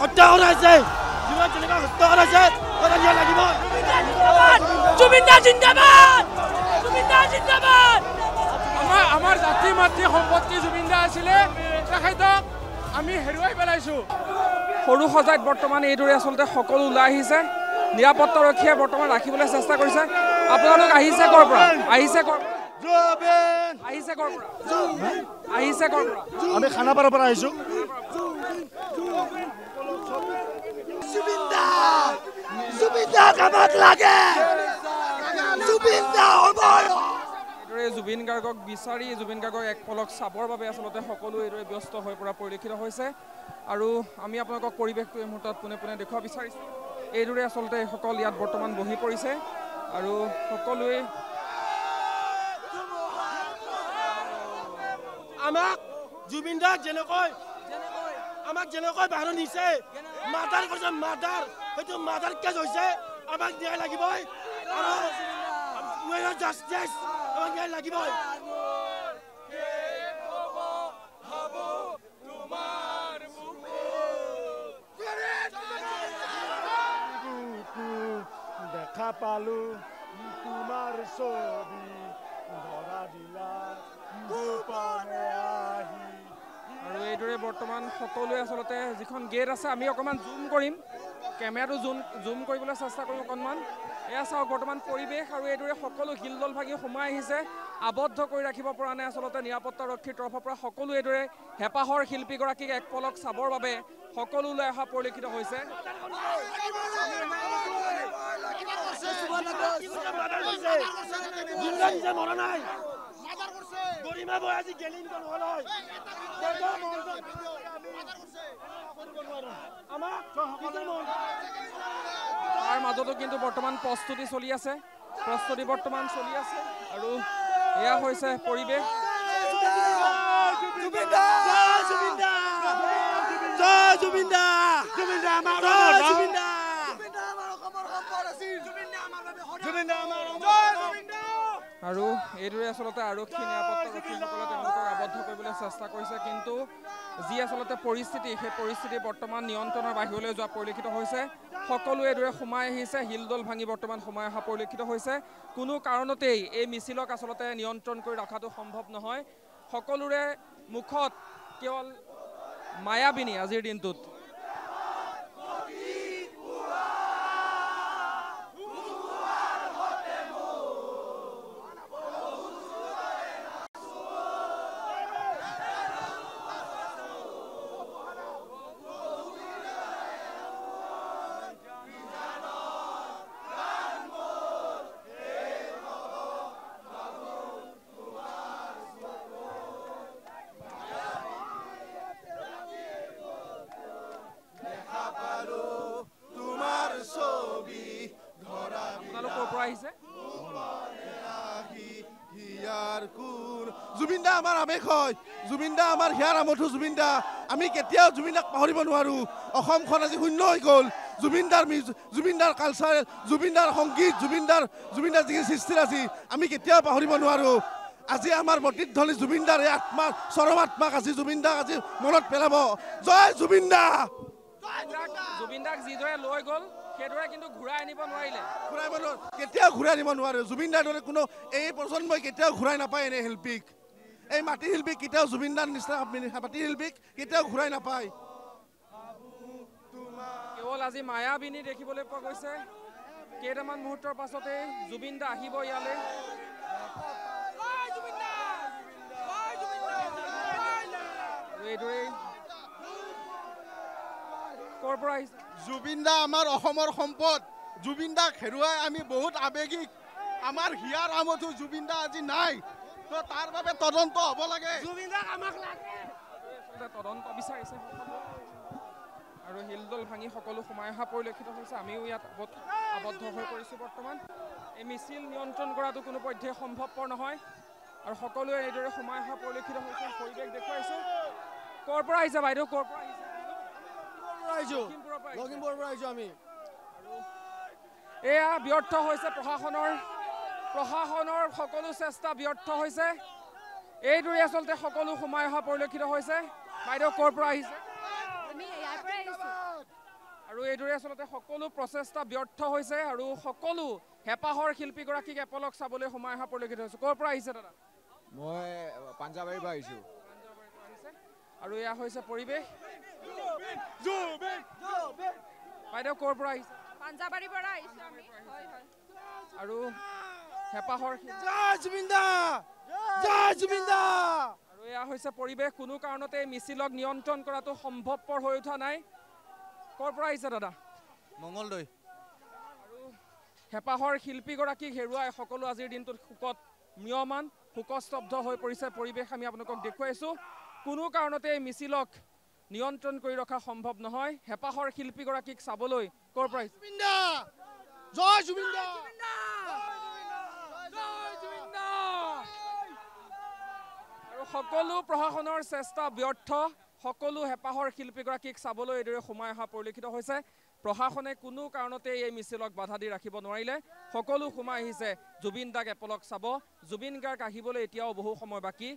হত্যা কৰাইছে যিমান যেনেকৈ হত্যা কৰাইছে দিয়া লাগিব জুবিন দা জিন্দাবাদ জুবিন দা জিন্দাবাদ আমাৰ জাতি মাতৃ সম্পত্তি জুবিন দা আছিলে তেখেতক আমি হেৰুৱাই পেলাইছোঁ সৰু সজাইত বৰ্তমান এইদৰে আচলতে সকলো ওলাই আহিছে নিৰাপত্তাৰক্ষীয়ে বৰ্তমান ৰাখিবলৈ চেষ্টা কৰিছে আপোনালোক আহিছে ক'ৰ পৰা আহিছে ক'ৰ পৰা আমি খানাপাৰাৰ পৰা আহিছোঁ জুবিন গাৰ্গক বিচাৰি জুবিন গাৰ্গক এক পলক চাবৰ বাবে আচলতে সকলো এইদৰে ব্যস্ত হৈ পৰা পৰিলক্ষিত হৈছে আৰু আমি আপোনালোকক পৰিৱেশটো এই মুহূৰ্তত পোনে পোনে দেখুৱাব বিচাৰিছোঁ এইদৰে আচলতে এইসকল ইয়াত বৰ্তমান বহি পৰিছে আৰু সকলোৱে আমাক জুবিন দাক যেনেকৈ বাহিৰত নিছে মাৰ্ডাৰ কৰিছে মাৰ্ডাৰ সেইটো মাৰ্ডাৰ কেছ হৈছে আমাক ন্যায় লাগিবই আৰু জাষ্টিছ আমাক ন্যায় লাগিবই দেখা পালো তোমাৰ ছবি ধৰা দিলা আৰু এইদৰে বৰ্তমান সকলোৱে আচলতে যিখন গেট আছে আমি অকণমান জুম কৰিম কেমেৰাটো জুম কৰিবলৈ চেষ্টা কৰিম অকণমান এয়া চাওক বৰ্তমান পৰিৱেশ আৰু এইদৰে সকলো শিলডল ভাঙি সোমাই আহিছে আবদ্ধ কৰি ৰাখিব পৰা নাই আচলতে নিৰাপত্তাৰক্ষীৰ তৰফৰ পৰা সকলো এইদৰে হেঁপাহৰ শিল্পীগৰাকীক এক পলক চাবৰ বাবে সকলো ওলাই অহা পৰিলক্ষিত হৈছে তাৰ মাজতো কিন্তু বৰ্তমান প্ৰস্তুতি চলি আছে আৰু এয়া হৈছে পৰিৱেশ আৰু এইদৰে আচলতে আৰক্ষী নিৰাপত্তাৰক্ষীসকলে তেওঁলোকক আবদ্ধ কৰিবলৈ চেষ্টা কৰিছে কিন্তু যি আচলতে পৰিস্থিতি সেই পৰিস্থিতি বৰ্তমান নিয়ন্ত্ৰণৰ বাহিৰলৈ যোৱা পৰিলক্ষিত হৈছে সকলো এইদৰে সোমাই আহিছে শিলডল ভাঙি বৰ্তমান সোমাই অহা পৰিলক্ষিত হৈছে কোনো কাৰণতেই এই মিছিলক আচলতে নিয়ন্ত্ৰণ কৰি ৰখাটো সম্ভৱ নহয় সকলোৰে মুখত কেৱল মায়াবিনী আজিৰ দিনটোত জুবিন দা আমাৰ আৱেগ হয় জুবিন দা আমাৰ হিয়াৰ আমঠু জুবিন দা আমি কেতিয়াও জুবিন দাক পাহৰিব নোৱাৰোঁ অসমখন আজি শূন্য হৈ গ'ল জুবিন দাৰ কালচাৰেল জুবিন দাৰ সংগীত জুবিন দাৰ যি সৃষ্টি আছে আমি কেতিয়াও পাহৰিব নোৱাৰোঁ আজি আমাৰ প্ৰতিধ্বনি জুবিন দাৰ এই আত্মাৰ চৰম আত্মাক আজি জুবিন দাক আজি মনত পেলাব জয় জুবিন দা জুবিন দাক যিদৰে লৈ গ'ল সেইদৰে কিন্তু ঘূৰাই আনিব নোৱাৰিলে কেতিয়াও ঘূৰাই আনিব নোৱাৰে জুবিন দাৰ দৰে কোনো এই প্ৰজন্মই কেতিয়াও ঘূৰাই নাপায় এনে শিল্পীক এই মাটি শিল্পীক কেতিয়াও জুবিন দাৰ নিচিনা মাটি শিল্পীক কেতিয়াও ঘূৰাই নাপায় কেৱল আজি মায়াবিনী দেখিবলৈ পোৱা গৈছে কেইটামান মুহূৰ্তৰ পাছতে জুবিন দা আহিব ইয়ালৈ এইদৰে ক'ৰ পৰা আহিছে জুবিন দা আমাৰ অসমৰ সম্পদ জুবিন দাক হেৰুৱাই আমি বহুত আৱেগিক আমাৰ হিয়াৰ আমঠু জুবিন দা আজি নাই তো তাৰ বাবে তদন্ত হ'ব লাগে জুবিন দাক আমাক লাগে তদন্ত বিচাৰিছে আৰু শিলডল ভাঙি সকলো সোমাই অহা পৰিলক্ষিত হৈছে আমিও ইয়াত আবদ্ধ হৈ পৰিছোঁ বৰ্তমান এই মিছিল নিয়ন্ত্ৰণ কৰাটো কোনো পধ্যেই সম্ভৱপৰ নহয় আৰু সকলোৱে এইদৰে সোমাই অহা পৰিলক্ষিত হৈছে পৰিৱেশ দেখুৱাইছোঁ ক'ৰ পৰা আহিছে বাইদেউ ক'ৰ পৰা আহিছে লখিমপুৰৰ পৰা আহিছোঁ আমি এয়া ব্যৰ্থ হৈছে প্ৰশাসনৰ সকলো চেষ্টা ব্যৰ্থ হৈছে এইদৰে আচলতে সকলো সোমাই অহা পৰিলক্ষিত হৈছে বাইদেউ ক'ৰ পৰা আহিছে আমি ইয়াৰ পৰা আহিছোঁ আৰু এইদৰে আচলতে সকলো প্ৰচেষ্টা ব্যৰ্থ হৈছে আৰু সকলো হেঁপাহৰ শিল্পীগৰাকীক এপলক চাবলৈ সোমাই অহা পৰিলক্ষিত হৈছে। ক'ৰ পৰা আহিছে দাদা? মই পাঞ্জাবাৰীৰ পৰা আহিছোঁ। আৰু এয়া হৈছে পৰিৱেশ। বাইদেউ ক'ৰ পৰা আহিছে? পাঞ্জাবাৰীৰ পৰা আহিছোঁ আমি। হয় হয়। আৰু হেঁপাহৰ জয় জুবিন দা, জয় জুবিন দা। আৰু এয়া হৈছে পৰিৱেশ। কোনো কাৰণতে মিছিলক নিয়ন্ত্ৰণ কৰাটো সম্ভৱপৰ হৈ উঠা নাই। ক'ৰ পৰা আহিছে দাদা? মংগলদৈ। আৰু হেঁপাহৰ শিল্পীগৰাকীক হেৰুৱাই সকলো আজিৰ দিনটোত শোকত ম্ৰিয়মান, শোকস্তব্ধ হৈ পৰিছে পৰিৱেশ। আমি আপোনালোকক দেখুৱাইছোঁ। কোনো কাৰণতে এই মিছিলক নিয়ন্ত্ৰণ কৰি ৰখা সম্ভৱ নহয়। হেঁপাহৰ শিল্পীগৰাকীক চাবলৈ ক'ৰ পৰা আহিছে? জুবিন দা, জয় জুবিন দা। আৰু সকলো প্ৰশাসনৰ চেষ্টা ব্যৰ্থ। সকলো হেঁপাহৰ শিল্পীগৰাকীক চাবলৈ এইদৰে সোমাই অহা পৰিলক্ষিত হৈছে। প্ৰশাসনে কোনো কাৰণতে এই মিছিলক বাধা দি ৰাখিব নোৱাৰিলে। সকলো সোমাই আহিছে জুবিন দাক এপলক চাব। জুবিন গাৰ্গ আহিবলৈ এতিয়াও বহু সময় বাকী।